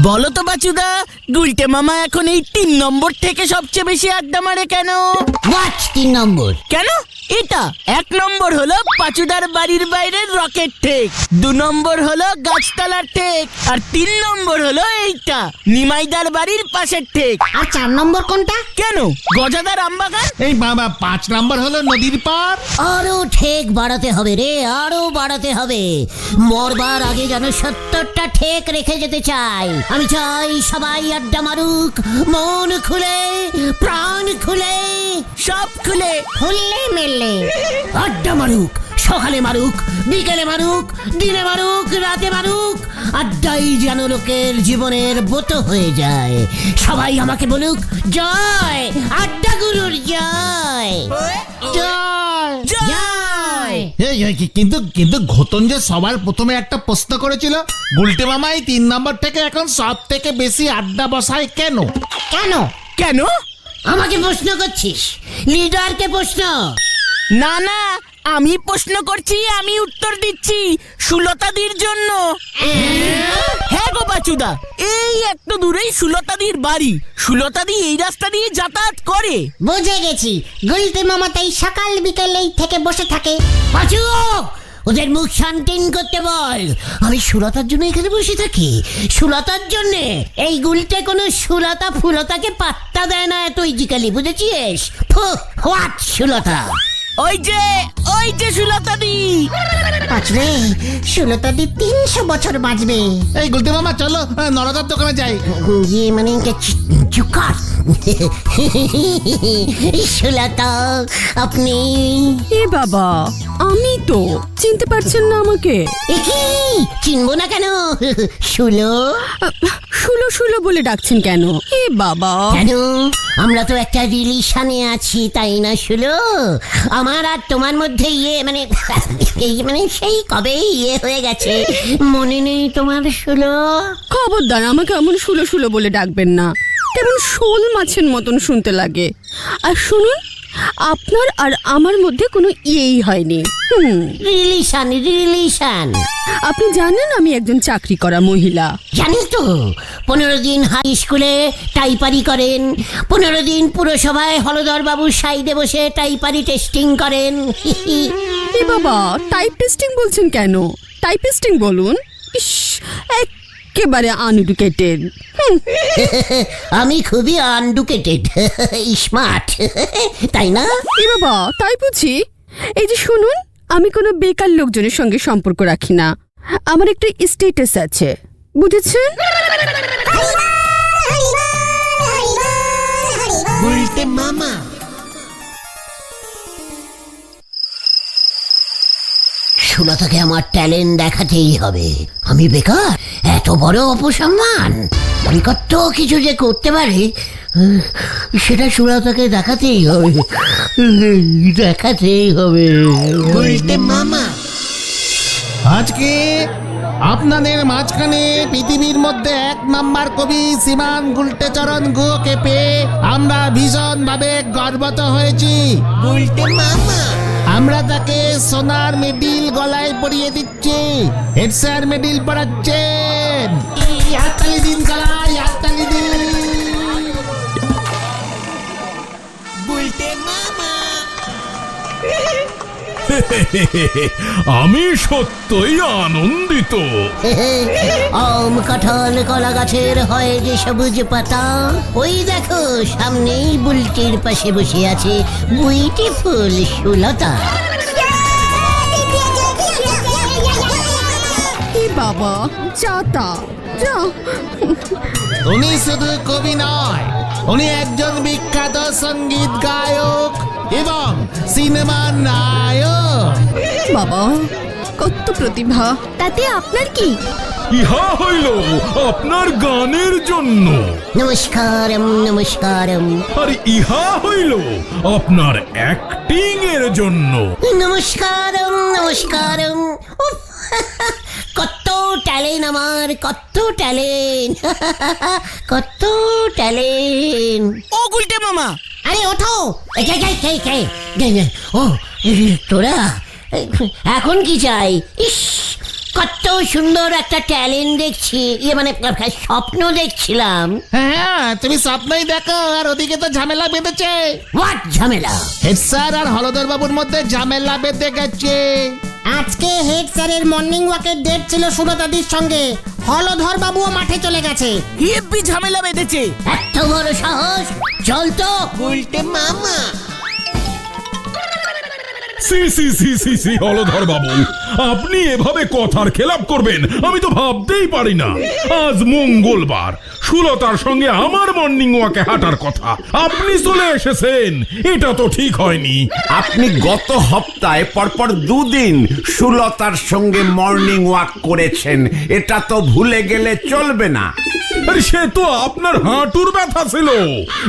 বলো তো বাচুদা, গুলটে মামা এখন এই 3 নম্বর থেকে সবচেয়ে বেশি আড্ডা মারে কেন? হোয়াট 3 নম্বর? কেন? এটা 1 নম্বর হলো পাচুদার বাড়ির বাইরের রকেট ঠেক, 2 নম্বর হলো গাছতলার ঠেক, আর 3 নম্বর হলো এইটা নিমাইদার বাড়ির পাশের ঠেক। আর 4 নম্বর কোনটা? কেন? গজাদার আমবাগান। এই বাবা 5 নম্বর হলো নদীর পার। আরো ঠেক বাড়াতে হবে রে, আরো বাড়াতে হবে। মরবার আগে যেন 70টা ঠেক রেখে যেতে চাই। আমি চাই সবাই আড্ডা মারুক, মন খুলে, প্রাণ খুলে, সব খুলে। খুললে মেললে আড্ডা মারুক। সকালে মারুক, বিকেলে মারুক, দিনে মারুক, রাতে মারুক। আড্ডাই যেন লোকের জীবনের ব্রত হয়ে যায়। সবাই আমাকে বলুক জয়, আড্ডা গুরুর জয়। জয়। জয়। কিন্তু ঘোতন যে সবার প্রথমে একটা প্রশ্ন করেছিল, গুলটে মামাই 3 নম্বর থেকে এখন সব থেকে বেশি আড্ডা বসায় কেন? কেন? কেন? আমাকে প্রশ্ন করছিস? লিডারকে প্রশ্ন। না না, আমি প্রশ্ন করছি, আমি উত্তর দিচ্ছি। সুলতাদির জন্য। হ্যাঁ গো বাচুদা, এই একটু দূরেই সুলতাদির বাড়ি। সুলতাদি এই রাস্তা দিয়ে যাতায়াত করে। বুঝে গেছি, গুলটে মামা তাই সকাল বিকেলেই থেকে বসে থাকে। পাঁচু, ওদের মুখ শান্তিন করতে বল। আমি সুলতার জন্য এখানে বসে থাকি, সুলতার জন্য। এই গুলটে কোনো সুলতা ফুলতাকে পাত্তা দেয় না এত ইজিক্যালি, বুঝেছিস? হোয়াট সুলতা? ওই যে সুলতাদি। পাঁচরে, সুলতাদি 300 বছর বাঁচবে। এই গুলটে মামা চলো নরদার দোকানে যাই। ইয়ে মানে চুকার। সুলতা আপনি? এ বাবা, আমি তো চিনতে পারছেন না আমাকে? কি চিনবো না কেন? শুলো শুলো শুলো বলে ডাকছেন কেন? এ বাবা, কেন? আমরা তো একটা রিলেশনে আছি, তাই না শুলো? আমার আর তোমার মধ্যে মানে সেই কবে হয়ে গেছে, মনে নেই তোমার শুলো? খবরদার আমাকে এমন শুলো শুলো বলে ডাকবেন না, কেমন শোল মাছের মতন শুনতে লাগে। আর শুনুন, আপনার আর আমার মধ্যে কোনো ইয়েই হয়নি। রিলেশন। আপনি জানেন আমি একজন চাকরি করা মহিলা। জানি তো। 15 দিন হাই স্কুলে টাইপারি করেন, 15 দিন পুরসভায় হলদর বাবুর সাইডে বসে টাইপারি টেস্টিং করেন। এ বাবা, টাইপ টেস্টিং বলছেন কেন? টাইপিস্টিং বলুন। ইস, একেবারে আনএডুকেটেড। আমি খুবই আনএডুকেটেড, স্মার্ট, তাই না? এ বাবা, তাই বুঝি? এই যে শুনুন, আমি কোনো বেকার লোকজনের সঙ্গে সম্পর্ক রাখি না। আমার একটা স্ট্যাটাস আছে, বুঝেছেন? গুলটে মামা। সুলতাকে আমার ট্যালেন্ট দেখাতেই হবে। আমি বেকার, এত বড় অপসম্মান। আমি কত কিছু যে করতে পারি, সেটা সুলতাকে দেখাতেই হবে, দেখাতেই হবে। গুলটে মামা। আজকে আপনাদের মাঝখানে পৃথিবীর মধ্যে 1 নম্বর কবি শ্রীমান গুলটেচরণ গুহকে পেয়ে আমরা ভীষণ ভাবে গর্বিত হয়েছি। গুলটে মামা। আমরা তাকে সোনার মেডেল গলায় পরিয়ে দিচ্ছি। হেড স্যার মেডেল পড়াচ্ছেন। হাততালি দিন গলায়, হাততালি দিন। গুলটে মামা। আমি সত্যই আনন্দিত। আম কাঁঠাল কলা গাছের হয় যে সবুজ পাতা, ওই দেখো সামনেই বুলটির পাশে বসে আছে বিউটিফুল সুলতা। এ বাবা, যাতা যা। উনি শুধু কবি নয়, উনি একজন বিখ্যাত সঙ্গীত গায়ক এবং সিনেমার নায়ক। বাবা, কত প্রতিভা, তাতে আপনার কি? ইহা হইল আপনার গানের জন্য, নমস্কারম নমস্কারম। আর ইহা হইল আপনার অ্যাক্টিং এর জন্য। নমস্কারম নমস্কারম। উফ, কত ট্যালেন্ট আমার, কত ট্যালেন্ট, কত ট্যালেন্ট। ও গুলটে মামা, আরে ওঠো। ও তোরা এখন কি চাই? ইস, কত সুন্দর একটা ট্যালেন্ট দেখছি, মানে স্বপ্ন দেখছিলাম। হ্যাঁ, তুমি স্বপ্নই দেখো, আর ওদিকে তো ঝামেলা বেঁধেছে। হোয়াট ঝামেলা? হেড স্যার আর হলদর বাবুর মধ্যে ঝামেলা বেঁধে গেছে। আজকে হেড স্যারের মর্নিং ওয়াকের ডেট ছিল সুলতাদির সঙ্গে। হলধর বাবুও মাঠে চলে গেছে। হেব্বি ঝামেলা বেঁধেছে। এত বড় সাহস! চল তো। সি সি সি সি সি হলধর বাবু, আপনি এভাবে কথার খেলাপ করবেন আমি তো ভাবতেই পারি না। আজ মঙ্গলবার, সুলতার সঙ্গে আমার মর্নিং ওয়াকে হাঁটার কথা, আপনি চলে এসেছেন, এটা তো ঠিক হয়নি। আপনি গত সপ্তাহে পরপর দুদিন সুলতার সঙ্গে মর্নিং ওয়াক করেছেন, এটা তো ভুলে গেলে চলবে না। আরে সে তো আপনার হাঁটুর ব্যথা ছিল,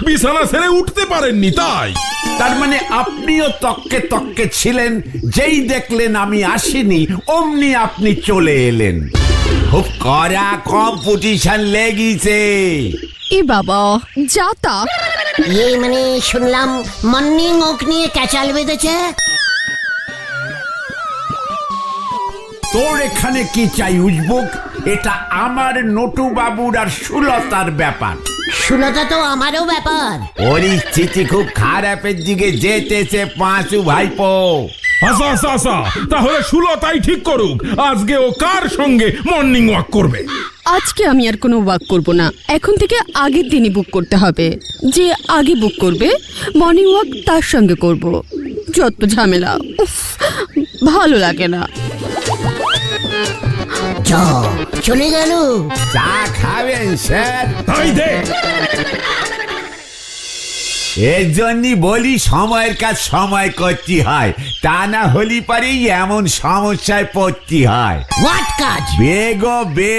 বিছানা ছেড়ে উঠতে পারেননি তাই। তার মানে আপনিও তককে তককে ছিলেন, যেই দেখলেন আমি আসিনি অমনি আপনি চলে এলেন। খুব কড়া কম্পিটিশন লেগেছে। এ বাবা, যা তা। মানে শুনলাম মর্নিং ওয়াক নিয়ে ক্যাচাল বেঁধেছে। তোর এখানে কি চাই উজবুক? এটা আমার নটু বাবুর আর সুলতার ব্যাপার। সুলতা তো আমারও ব্যাপার। পরিস্থিতি খুব খারাপের দিকে যেতেছে পাঁচু ভাইপো। আচ্ছা আচ্ছা আচ্ছা, তাহলে সুলতাই ঠিক করুক আজকে ও কার সঙ্গে মর্নিং ওয়াক করবে। আজকে আমি আর কোনো ওয়াক করব না, এখন থেকে আগের দিনই বুক করতে হবে। যে আগে বুক করবে মর্নিং ওয়াক তার সঙ্গে করব। যত ঝামেলা, উফ, ভালো লাগে না। চলে গেল। চা খাবেন স্যার? তাই দে। এর জন্যই বলি সময়ের কাজ সময় করতে হয়, তা না হলে পারেই এমন সমস্যায় পড়তে হয়। হোয়াট কাজ? বেগো বে,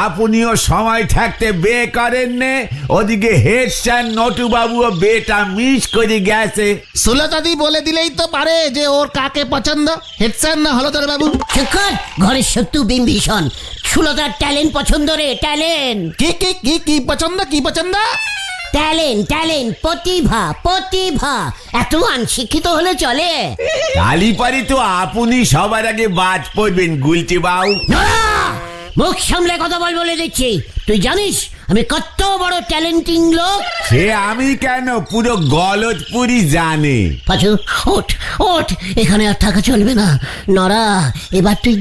আপনিও সময় থাকতে বে করেন নে, ওদিকে হেড স্যার নটু বাবুও বেটা মিস করে গেছে। সুলতাদি বলে দিলেই তো পারে যে ওর কাকে পছন্দ, হেড স্যার না হলদর বাবু। শিক্ষক, ঘরের শত্রু বিম্বিষণ। সুলতার ট্যালেন্ট পছন্দ রে, ট্যালেন্ট। কি কি কি কি পছন্দ, কি পছন্দ? ট্যালেন্ট, ট্যালেন্ট, প্রতিভা, প্রতিভা। এত অনশিক্ষিত হলে চলে? কালীপারি তো আপনি সবার আগে বাদ পড়বেন গুলটি বাবু। নড়া! মুখ সামলে কথা বল বলে দিচ্ছি। তুই জানিস আমি কত বড় ট্যালেন্টিং লোক? সে আমি কেন, পুরো গলতপুরি জানে। পাঁচু, ওঠ ওঠ, এখানে আর থাকা চলবে না। নরা, এবার তুই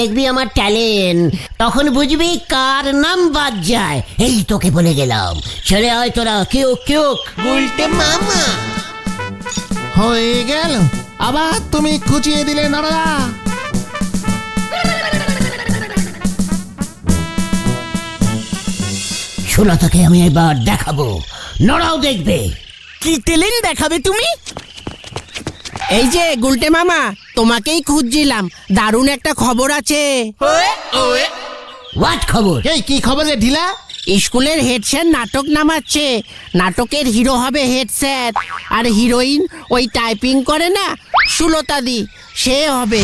দেখবি আমার ট্যালেন্ট। তখন বুঝবি কার নাম বাদ যায়। এই তোকে বলে গেলাম, ছেড়ে আয় তোরা। কেউ কেউ উল্টে মামা। হয়ে গেল, আবার তুমি খুঁচিয়ে দিলে নড়া। সুলতাকে আমি এবার দেখাবো, নরাও দেখবে। কি ট্যালেন্ট দেখাবে তুমি? এই যে গুলটে মামা, তোমাকেই খুঁজছিলাম, দারুণ একটা খবর আছে। হোয়াট খবর? এই কি খবর রে ঢিলা? স্কুলের হেড স্যার নাটক নামাচ্ছে। নাটকের হিরো হবে হেড স্যার, আর হিরোইন ওই টাইপিং করে না সুলতাদি, সে হবে।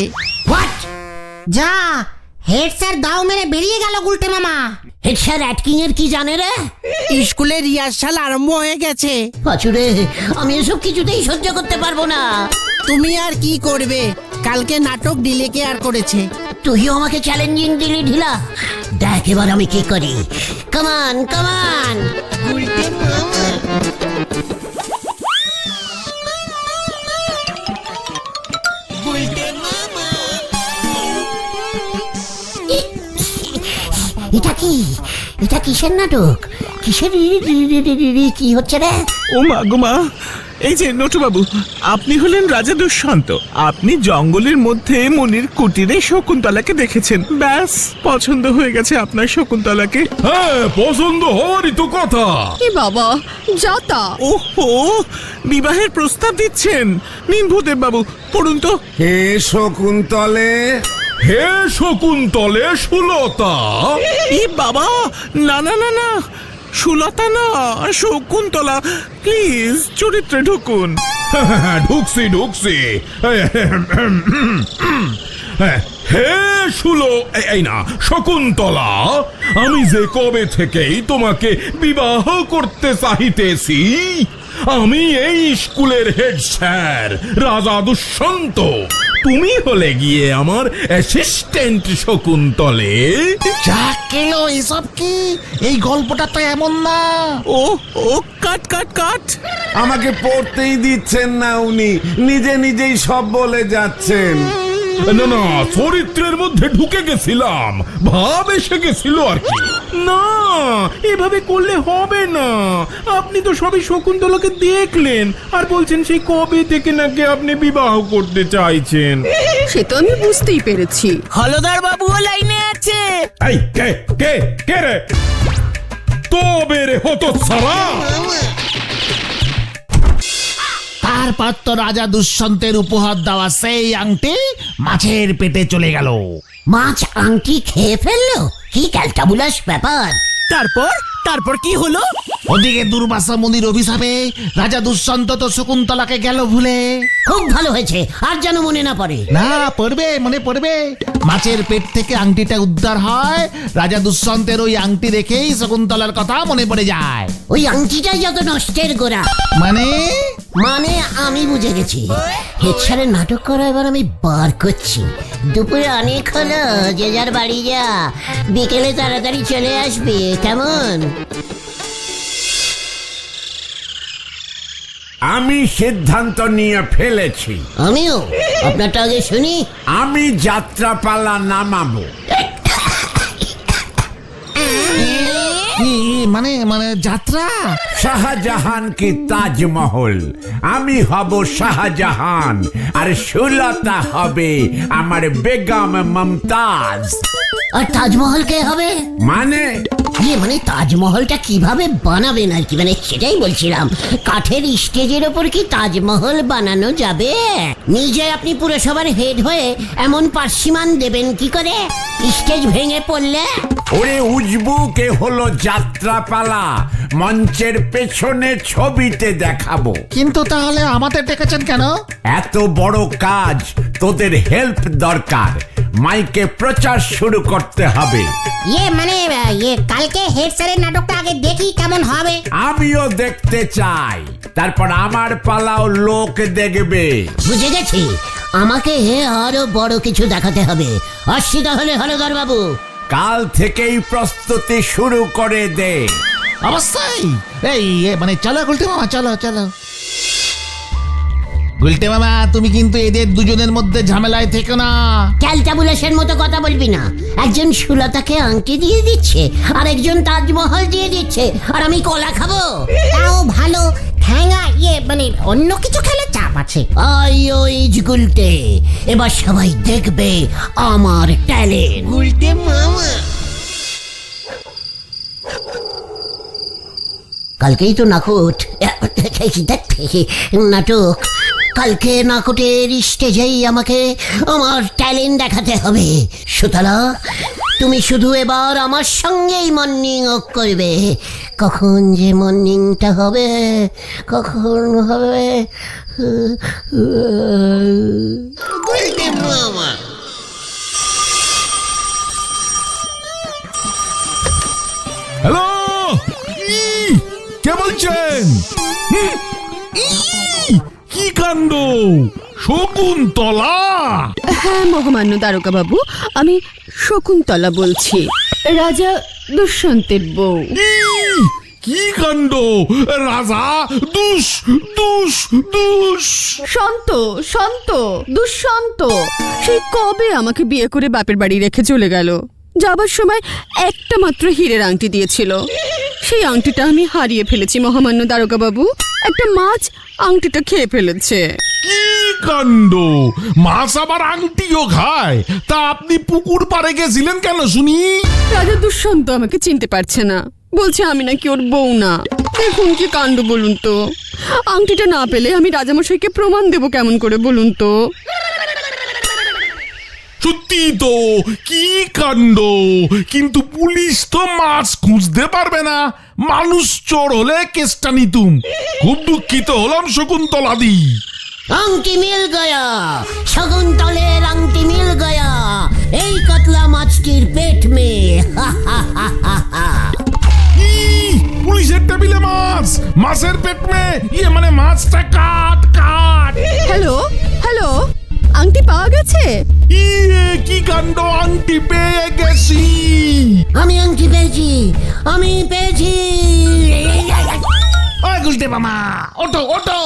হোয়াট? যা, হেড স্যার দাও মেরে বেরিয়ে গেল গুলটে মামা। হেড স্যার অ্যাক্টিং এর কি জানে রে? স্কুলের রিহার্সাল আরম্ভ হয়ে গেছে। পাঁচুরে, আমি এসব কিছুতেই সহ্য করতে পারবো না। তুমি আর কি করবে, কালকে নাটক ডিলে কেয়ার করেছে। তুইও আমাকে চ্যালেঞ্জিং দিলি ঢিলা। দেখ এবার আমি কি করি। কামান কামান। এটা কিসের নাটক? কিসের কি হচ্ছে রে? ও মা গো মা, এই যে নটুবাবু, আপনি হলেন রাজা দুষ্যন্ত। আপনি জঙ্গলের মধ্যে মনির কুটিরে শকুন্তলাকে দেখেছেন, ব্যাস পছন্দ হয়ে গেছে আপনার শকুন্তলাকে। হ্যাঁ, পছন্দ হওয়ারই তো কথা। এ বাবা, যা তা। ওহো, বিবাহের প্রস্তাব দিচ্ছেন? নিন ভূদেব বাবু, পড়ুন তো। হে শকুন্তলে। হে শকুন্তলে সুলতা। এ বাবা, না না না না, সুলতা না, শকুন্তলা। প্লিজ চরিত্রে ঢুকুন। ঢুকছি ঢুকছি। হে এই না শকুন্তলা, আমি যে কবে থেকেই তোমাকে বিবাহ করতে চাহিতেছি। আমি এই স্কুলের হেড স্যার রাজা দুষ্যন্ত, তুমি হলে গিয়ে আমার অ্যাসিস্ট্যান্ট শকুন্তলে। যা কেলো এসব কি? এই গল্পটা তো এমন না। ও ও কাট কাট কাট। আমাকে পড়তেই দিচ্ছেন না উনি, নিজে নিজেই সব বলে যাচ্ছেন। না না, চরিত্রের মধ্যে ঢুকে গেছিলাম, ভাব এসে গেছিল আর কি। না, এভাবে করলে হবে না। আপনি তো সবই শকুন্তলাকে দেখলেন আর বলছেন সেই কবে থেকে নাকি আপনি বিবাহ করতে চাইছেন। সে তো আমি বুঝতেই পেরেছি। হলধর বাবুও লাইনে আছে। এই কে কে কে রে? তবে রে হতো সারা। তারপর তো রাজা দুষ্যন্তের উপহার দেওয়া সেই আংটি মাছের পেটে চলে গেল। মাছ আংটি খেয়ে ফেললো? কি ক্যালটাবুলাস ব্যাপার! তারপর তারপর কি হলো? ওদিকে দুর্বাসা মুনির অভিশাপে রাজা দুষ্যন্ত তো শকুন্তলাকে গেল ভুলে। খুব ভালো হয়েছে, আর যেন মনে না পড়ে। না, পড়বে, মনে পড়বে। মাছের পেট থেকে আংটিটা উদ্ধার হয়, রাজা দুষ্যন্তের ওই আংটি দেখেই শকুন্তলার কথা মনে পড়ে যায়। ওই আংটিটাই যত নষ্টের গোড়া। মানে মানে আমি বুঝে গেছি। হেড স্যারের নাটক করা এবার আমি বার করছি। দুপুরে অনেক হলো, যে যার বাড়ি যা, বিকেলে তাড়াতাড়ি চলে আসবি, কেমন? আমি সিদ্ধান্ত নিয়ে ফেলেছি, আমিও। আপনারটা আগে শুনি। আমি যাত্রাপালা নামাবো। কি মানে মানে যাত্রা? শাহজাহান কি তাজমহল, আমি হব শাহজাহান আর সুলতা হবে আমার বেগম মমতাজ। আর তাজমহল কে হবে? মানে মানে তাজমহলটা কিভাবে বানাবেন আর কি, মানে সেটাই বলছিলাম। কাঠের স্টেজের ওপর কি তাজমহল বানানো যাবে? নিজে আপনি পুরসভার হেড হয়ে এমন পার্সিমান দেবেন কি করে স্টেজ ভেঙে পড়লে? ওরে উজবুকে হলো যাত্রাপালা, মঞ্চের পেছনে ছবিতে দেখাবো। কিন্তু তাহলে আমাদের ডেকেছেন কেন? এত বড় কাজ, তোদের হেল্প দরকার। মাইকে প্রচার শুরু করতে হবে। মানে কালকে হেড স্যারের নাটকটা আগে দেখি কেমন হবে। আমিও দেখতে চাই, তারপর আমার পালাও লোক দেখবে। বুঝে গেছি, আমাকে আরো বড় কিছু দেখাতে হবে। আসছি তাহলে হলধর বাবু। কাল থেকেই প্রস্তুতি শুরু করে দে। অবশ্যই। এই মানে চলো গুলটে মামা, চলো চলো। গুলটে মামা, তুমি কিন্তু এদের দুজনের মধ্যে ঝামেলায় থেকো না। ক্যালটাবুলাসের মতো কথা বলবি না। একজন সুলতাকে আংটি দিয়ে দিচ্ছে, আর একজন তাজমহল দিয়ে দিচ্ছে, আর আমি কলা খাবো? তাও ভালো, ঠ্যাঙা মানে অন্য কিছু খেলে চাপ আছে। আইও ইজ গুলটে, এবার সবাই দেখবে আমার ট্যালেন্ট। গুলটে মামা। কালকেই তো নাকট নাটক। কালকে নাকটের স্টেজেই আমাকে আমার ট্যালেন্ট দেখাতে হবে। সুতলা, তুমি শুধু এবার আমার সঙ্গেই মর্নিং ওয়াক করবে। কখন যে মর্নিংটা হবে, কখন হবে? হ্যালো, কে বলছেন? কি কাণ্ড! শকুন্তলা? হ্যাঁ মহামান্য দারোগা বাবু, আমি শকুন্তলা বলছি, রাজা দুষ্যন্তের বউ। কি কাণ্ড! রাজা দুষ দুষ দুষ। শান্ত শান্ত, দুষ্যন্ত সেই কবে আমাকে বিয়ে করে বাপের বাড়ি রেখে চলে গেল। যাবার সময় একটা মাত্র হীরের আংটি দিয়েছিল, সেই আংটিটা আমি হারিয়ে ফেলেছি মহামান্য দারোগা বাবু। একটা মাছ আংটিটা খেয়ে ফেলেছে। কি কাণ্ড! মাছ আবার আংটিও খায়? তা আপনি পুকুর পাড়ে গেছিলেন কেন শুনি? রাজা দুষ্যন্ত আমাকে চিনতে পারছে না, বলছে আমি নাকি ওর বউ না। দেখুন কি কাণ্ড বলুন তো। আংটিটা না পেলে আমি রাজামশাইকে প্রমাণ দেব কেমন করে বলুন তো। সত্যি তো, কি কাণ্ড! কিন্তু পুলিশ তো মাছ খুঁজতে পারবে না। মানুষ চোর হলে কেসটা নিতুম। খুব দুঃখিত হলাম শকুন্তলাদি। আংটি মিল গয়া, শকুন্তলের আংটি মিল গয়া। এই কাতলা মাছটির পেট মে। পুলিশের টেবিলে মাছ, মাছের পেট মে, মানে মাছটা কাট কাট। হ্যালো হ্যালো, আংটি পাওয়া গেছে? ইয়ে কি কাণ্ড, আংটি পেয়ে গেছি। আমি আংটি পেয়েছি, আমি পেয়েছি। ওই গুলটে মামা, ওঠো ওঠো।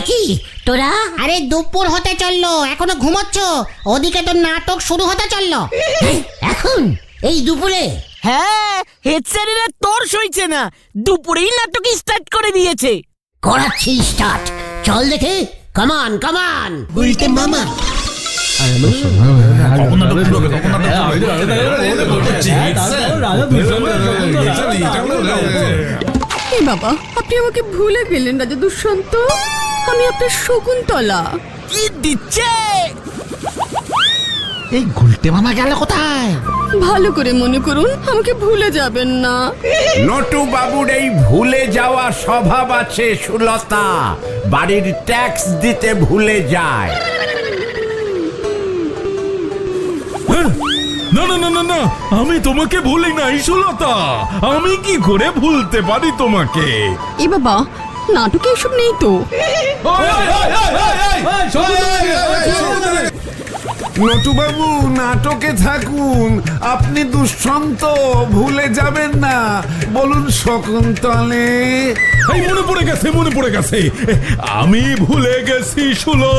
কি তোরা? আরে দুপুর হতে চললো, এখনো ঘুমোচ্ছ? ওদিকে তো নাটক শুরু হতে চললো। এখন এই দুপুরে? হ্যাঁ, হেড স্যারেরা তোর সইছে না, দুপুরেই নাটক স্টার্ট করে দিয়েছে। করাচ্ছি স্টার্ট, চল দেখে। কামান কামান। উল্টে মামা এ বাবা, আপনি আমাকে ভুলে গেলেন রাজা দুষ্যন্ত। আমি আপনার শকুন্তলা। কি দিচ্ছে? এই গুলটে মামা গেল কোথায়? ভালো করে মনে করুন, আমাকে ভুলে যাবেন না। নটু বাবুর এই ভুলে যাওয়া স্বভাব আছে সুলতা, বাড়ির ট্যাক্স দিতে ভুলে যায়। না না না না না, আমি তোমাকে ভুলি নাই সুলতা। আমি কি করে ভুলতে পারি তোমাকে? এ বাবা, নাটকে এসব নেই তো। নটু বাবু নাটকে থাকুন, আপনি দুষ্যন্ত ভুলে যাবেন না। বলুন শকুন্তলে। এই মনে পড়ে গেছে, মনে পড়ে গেছে। আমি ভুলে গেছি শুলো।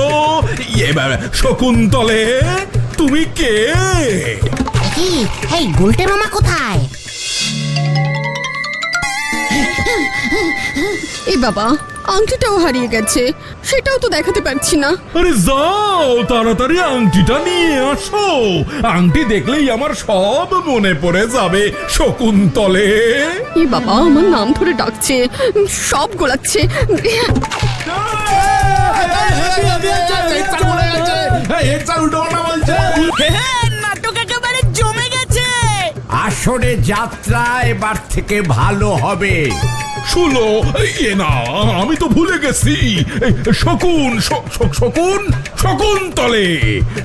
শকুন্তলে, তুমি কে? কি এই গুলটে মামা কোথায়? এ বাবা, আংটিটাও হারিয়ে গেছে, সেটাও তো দেখাতে পারছি না। আরে যাও, তাড়াতাড়ি আংটিটা নিয়ে আসো। আংটি দেখলেই আমার সব মনে পড়ে যাবে শকুন্তলে। এ বাবা, আমার নাম ধরে ডাকছে, সব গোলাচ্ছে। হ্যাঁ, নাটক একেবারে জমে গেছে। আসরে যাত্রা এবার থেকে ভালো হবে। শুলো, এ না, আমি তো ভুলে গেছি। শকুন, শকুন, শকুন্তলে,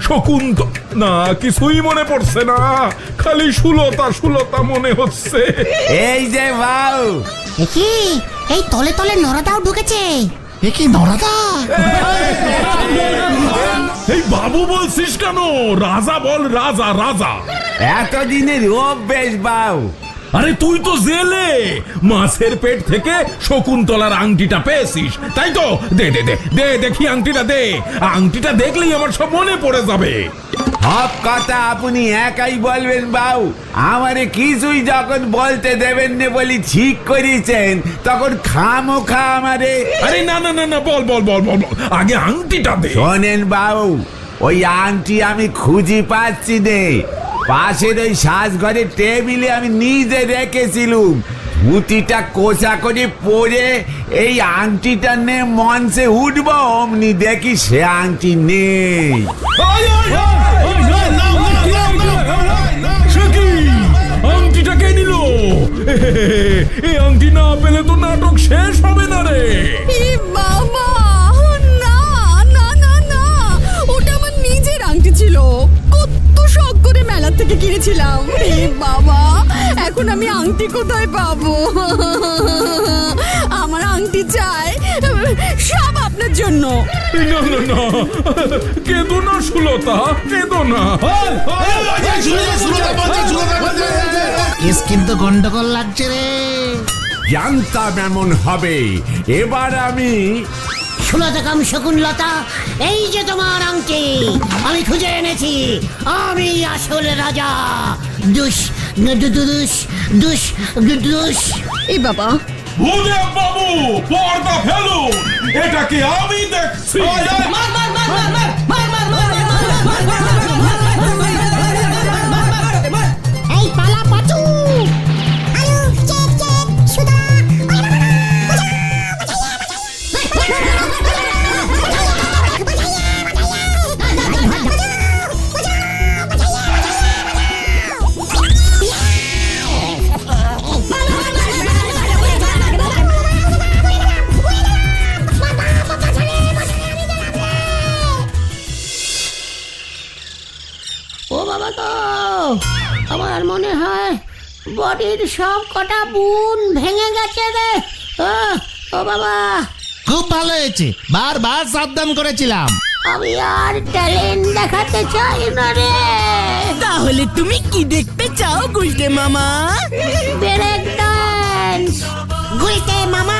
শকুন্ত না, কিছুই মনে পড়ছে না, খালি সুলতা সুলতা মনে হচ্ছে। এই যে বাউ, কি এই তলে তলে নরাদাও ঢুকেছে? এ কি নরাদা? এই বাবু বলছিস কেন? রাজা বল, রাজা রাজা। এতদিনের অভ্যেস বাউ। আরে তুই তো জেলে, মাছের পেট থেকে শকুন্তলার আংটিটা পেয়েছিস, তাই তো? দে দে দে দে, দেখি আংটিটা দে। আংটিটা দেখলেই আমার সব মনে পড়ে যাবে। সব কথা আপনি একাই বলবেন বাউ। আমারে কিছুই যখন বলতে দেবেন না বলি ঠিক করেছেন, তখন খামোখা আমারে। আরে না না না না, বল বল বল বল বল, আগে আংটিটা দে। শোনেন বাউ, ওই আংটি আমি খুঁজি পাচ্ছি নে। পাশের ওই সাজঘরের টেবিলে আমি নিজে রেখেছিলুম। ধুতিটা কোচা করে পরে এই আংটিটা নে মঞ্চে উঠবো, অমনি দেখি সে আংটি নেই। আংটিটা কে নিল? এই আংটি না পেলে তো নাটক শেষ হবে না রে। এ বাবা, না না না না, ওটা আমার নিজের আংটি ছিল, কত শখ করে মেলা থেকে কিনেছিলাম। এ বাবা, এখন আমি আংটি কোথায় পাবো? আমার আংটি চাই, সব আপনার জন্য। না না না, কেঁদো না সুলতা, কেঁদো না। কেস কিন্তু গন্ডগোল লাগছে রে। জানতাম এমন হবে। এবার আমি সুলতা কাম শকুনলতা, এই যে তোমার আংটি, আমি খুঁজে এনেছি। আমি আসল রাজা। দুষ দুষ দুষ দুষ। এ বাবা, ভূদেব বাবু, পর্দা ফেলুন, এটাকে আমি দেখছি। এই পালা পাচু। ও বাবা গো, আমার মনে হয় বডির সব কটা বুন ভেঙে গেছে রে। ও বাবা, খুব ভালো হয়েছে, বারবার সাবধান করেছিলাম। আমি আর ট্যালেন্ট দেখাতে চাই না রে। তাহলে তুমি কি দেখতে চাও গুলটে মামা? Break dance. গুলতে মামা